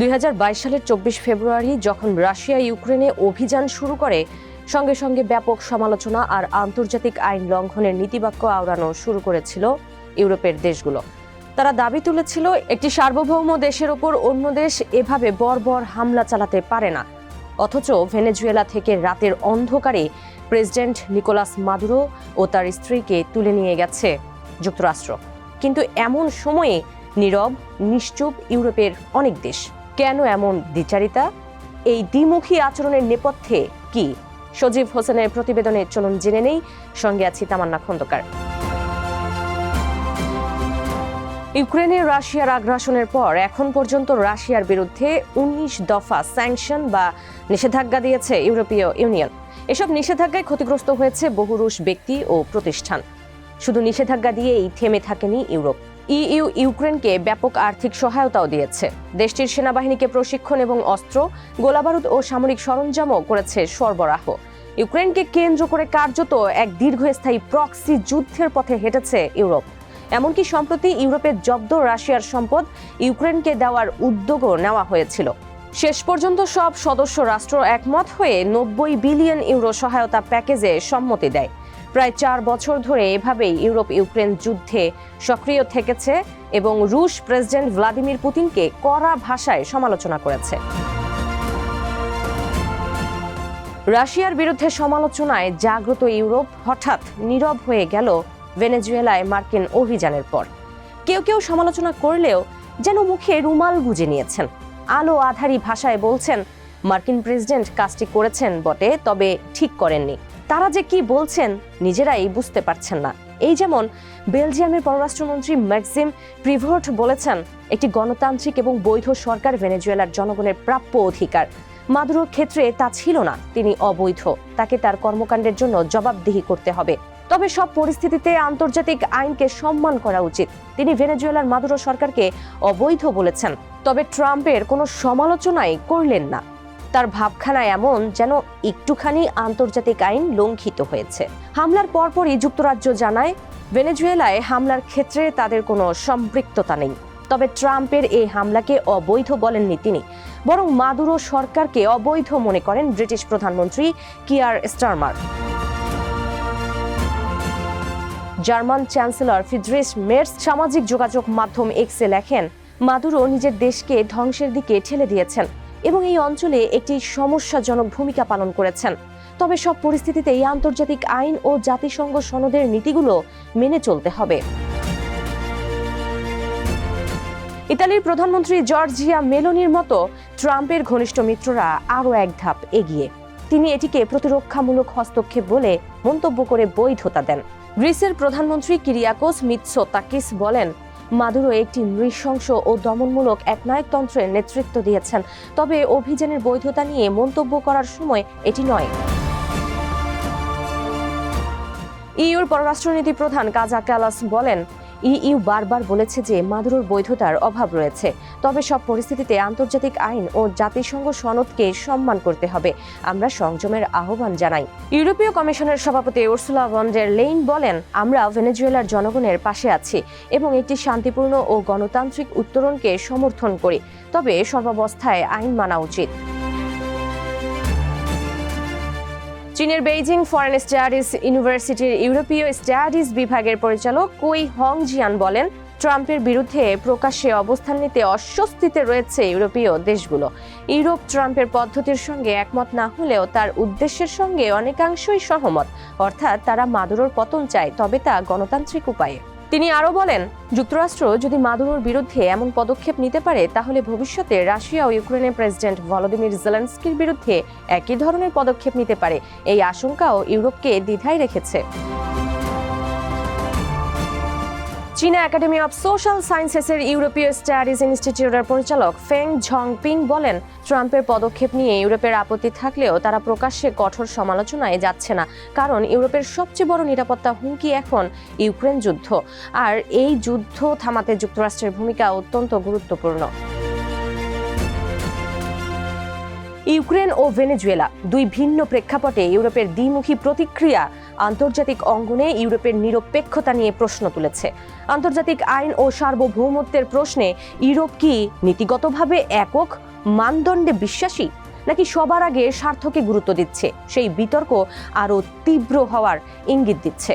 2022 সালের 24 ফেব্রুয়ারি যখন রাশিয়া ইউক্রেনে অভিযান শুরু করে, সঙ্গে সঙ্গে ব্যাপক সমালোচনা আর আন্তর্জাতিক আইন লঙ্ঘনের নীতিবাক্য আওড়ানো শুরু করেছিল ইউরোপের দেশগুলো। তারা দাবি তুলেছিল একটি সার্বভৌম দেশের ওপর অন্য দেশ এভাবে বর্বর হামলা চালাতে পারে না। অথচ ভেনেজুয়েলা থেকে রাতের অন্ধকারে প্রেসিডেন্ট নিকোলাস মাদুরো ও তার স্ত্রীকে তুলে নিয়ে গেছে যুক্তরাষ্ট্র। কিন্তু এমন সময়ে নীরব নিশ্চুপ ইউরোপের অনেক দেশ। কেন এমন দ্বিচারিতা? এই দ্বিমুখী আচরণের নেপথ্যে কি? সজীব হোসেনের প্রতিবেদনে চলুন জেনে নেই। সঙ্গে আছি তামান্না খন্দকার। ইউক্রেনে রাশিয়ার আগ্রাসনের পর এখন পর্যন্ত রাশিয়ার বিরুদ্ধে 19 দফা স্যাংশন বা নিষেধাজ্ঞা দিয়েছে ইউরোপীয় ইউনিয়ন। এসব নিষেধাজ্ঞায় ক্ষতিগ্রস্ত হয়েছে বহু রুশ ব্যক্তি ও প্রতিষ্ঠান। শুধু নিষেধাজ্ঞা দিয়েই থেমে থাকেনি ইউরোপ। ইইউ ইউক্রেনকে ব্যাপক আর্থিক সহায়তাও দিয়েছে। দেশটির সেনাবাহিনীকে প্রশিক্ষণ এবং অস্ত্র, গোলাবারুদ ও সামরিক সরঞ্জামও করেছে সরবরাহ। ইউক্রেনকে কেন্দ্র করে কার্যত এক দীর্ঘস্থায়ী প্রক্সি যুদ্ধের পথে হেঁটেছে ইউরোপ। এমনকি সম্প্রতি ইউরোপের জব্দ রাশিয়ার সম্পদ ইউক্রেনকে দেওয়ার উদ্যোগও নেওয়া হয়েছিল। শেষ পর্যন্ত সব সদস্য রাষ্ট্র একমত হয়ে 90 বিলিয়ন ইউরো সহায়তা প্যাকেজে সম্মতি দেয়। প্রায় 4 বছর ধরে এভাবেই ইউরোপ ইউক্রেন যুদ্ধে সক্রিয় থেকেছে এবং রুশ প্রেসিডেন্ট ভ্লাদিমির পুতিনকে কড়া ভাষায় সমালোচনা করেছে। রাশিয়ার বিরুদ্ধে সমালোচনায় জাগ্রত ইউরোপ হঠাৎ নীরব হয়ে গেল ভেনেজুয়েলায় মার্কিন অভিযানের পর। কেউ কেউ সমালোচনা করলেও যেন মুখে রুমাল গুজে নিয়েছেন। আলো আধারী ভাষায় বলছেন, মার্কিন প্রেসিডেন্ট কাজটি করেছেন বটে, তবে ঠিক করেননি। তারা যে কি বলছেন নিজেরাই বুঝতে পারছেন না। এই যেমন বেলজিয়ামের পররাষ্ট্রমন্ত্রী ম্যাক্সিম প্রিভোর্ট বলেছেন, একটি গণতান্ত্রিক এবং বৈধ সরকার ভেনেজুয়েলার জনগণের প্রাপ্য অধিকার। মাদুরোর ক্ষেত্রে তা ছিল না, তিনি অবৈধ। তাকে তার কর্মকাণ্ডের জন্য জবাবদিহি করতে হবে। তবে সব পরিস্থিতিতে আন্তর্জাতিক আইনকে সম্মান করা উচিত। তিনি ভেনেজুয়েলার মাদুরো সরকারকে অবৈধ বলেছেন, তবে ট্রাম্পের কোনো সমালোচনাই করলেন না। তার ভাবখানা এমন যেন একটুখানি আন্তর্জাতিক আইন লঙ্ঘিত হয়েছে। হামলার পরপরই যুক্তরাজ্য জানায়, ভেনেজুয়েলায় হামলার ক্ষেত্রে তাদের কোনো সম্পৃক্ততা নেই। তবে ট্রাম্পের এই হামলাকে অবৈধ বলেননি তিনি, বরং মাদুরো সরকারকে অবৈধ মনে করেন ব্রিটিশ প্রধানমন্ত্রী Keir Starmer. German chancellor Friedrich Merz সামাজিক যোগাযোগ মাধ্যম এক্সে লেখেন, মাদুরো নিজের দেশকে ধ্বংসের দিকে ঠেলে দিয়েছেন এবং এই অঞ্চলে একটি সমস্যাজনক ভূমিকা পালন করেছেন। তবে সব পরিস্থিতিতে এই আন্তর্জাতিক আইন ও জাতিসংঘ সনদের নীতিগুলো মেনে চলতে হবে। ইতালির প্রধানমন্ত্রী জর্জিয়া মেলোনির মতো ট্রাম্পের ঘনিষ্ঠ মিত্ররা আরও এক ধাপ এগিয়ে। তিনি এটিকে প্রতিরক্ষামূলক হস্তক্ষেপ বলে মন্তব্য করে বৈধতা দেন। গ্রিসের প্রধানমন্ত্রী কিরিয়াকোস মিৎসোতাকিস বলেন, মাদুরো একটি নৃশংস ও দমনমূলক একনায়কতন্ত্রের নেতৃত্ব দিয়েছেন, তবে অভিযানের বৈধতা নিয়ে মন্তব্য করার সময় এটি নয়। ইইউর পররাষ্ট্রনীতি প্রধান কাজা কালাস বলেন, ইইউ বারবার বলেছে যে মাদুরোর বৈধতার অভাব রয়েছে, তবে সব পরিস্থিতিতে আন্তর্জাতিক আইন ও জাতিসংঘ সনদকে সম্মান করতে হবে। আমরা সংযমের আহ্বান জানাই। ইউরোপীয় কমিশনের সভাপতি উর্সুলা ভন ডের লেইন বলেন, আমরা ভেনেজুয়েলার জনগণের পাশে আছি এবং একটি শান্তিপূর্ণ ও গণতান্ত্রিক উত্তরণকে সমর্থন করি, তবে সর্বাবস্থায় আইন মানা উচিত। চীনের বেইজিং ফরেন স্টাডিজ ইউনিভার্সিটির ইউরোপীয় স্টাডিজ বিভাগের পরিচালক কুই হং জিয়ান বলেন, ট্রাম্পের বিরুদ্ধে প্রকাশ্যে অবস্থান নিতে অস্বস্তিতে রয়েছে ইউরোপীয় দেশগুলো। ইউরোপ ট্রাম্পের পদ্ধতির সঙ্গে একমত না হলেও তার উদ্দেশ্যের সঙ্গে অনেকাংশই সহমত, অর্থাৎ তারা মাদুরোর পতন চায়, তবে তা গণতান্ত্রিক উপায়ে। তিনি আরও বলেন, যুক্তরাষ্ট্র যদি মাদুরোর বিরুদ্ধে এমন পদক্ষেপ নিতে পারে, তাহলে ভবিষ্যতে রাশিয়া ও ইউক্রেনের প্রেসিডেন্ট ভলোদিমির জেলেনস্কির বিরুদ্ধে একই ধরনের পদক্ষেপ নিতে পারে। এই আশঙ্কাও ইউরোপকে দ্বিধায় রেখেছে। চীনা একাডেমি অব সোশ্যাল সায়েন্সেসের ইউরোপীয় স্টাডিজ ইনস্টিটিউটের পরিচালক ফেং ঝংপিং বলেন, ট্রাম্পের পদক্ষেপ নিয়ে ইউরোপের আপত্তি থাকলেও তারা প্রকাশ্যে কঠোর সমালোচনায় যাচ্ছে না, কারণ ইউরোপের সবচেয়ে বড় নিরাপত্তা হুমকি এখন ইউক্রেন যুদ্ধ, আর এই যুদ্ধ থামাতে যুক্তরাষ্ট্রের ভূমিকা অত্যন্ত গুরুত্বপূর্ণ। ইউক্রেন ও ভেনেজুয়েলা দুই ভিন্ন প্রেক্ষাপটে ইউরোপের দ্বিমুখী প্রতিক্রিয়া আন্তর্জাতিক অঙ্গনে ইউরোপের নিরপেক্ষতা নিয়ে প্রশ্ন তুলেছে। আন্তর্জাতিক আইন ও সার্বভৌমত্বের প্রশ্নে ইউরোপ কি নীতিগতভাবে একক মানদণ্ডে বিশ্বাসী, নাকি সবার আগে স্বার্থকে গুরুত্ব দিচ্ছে? সেই বিতর্ক আরও তীব্র হওয়ার ইঙ্গিত দিচ্ছে।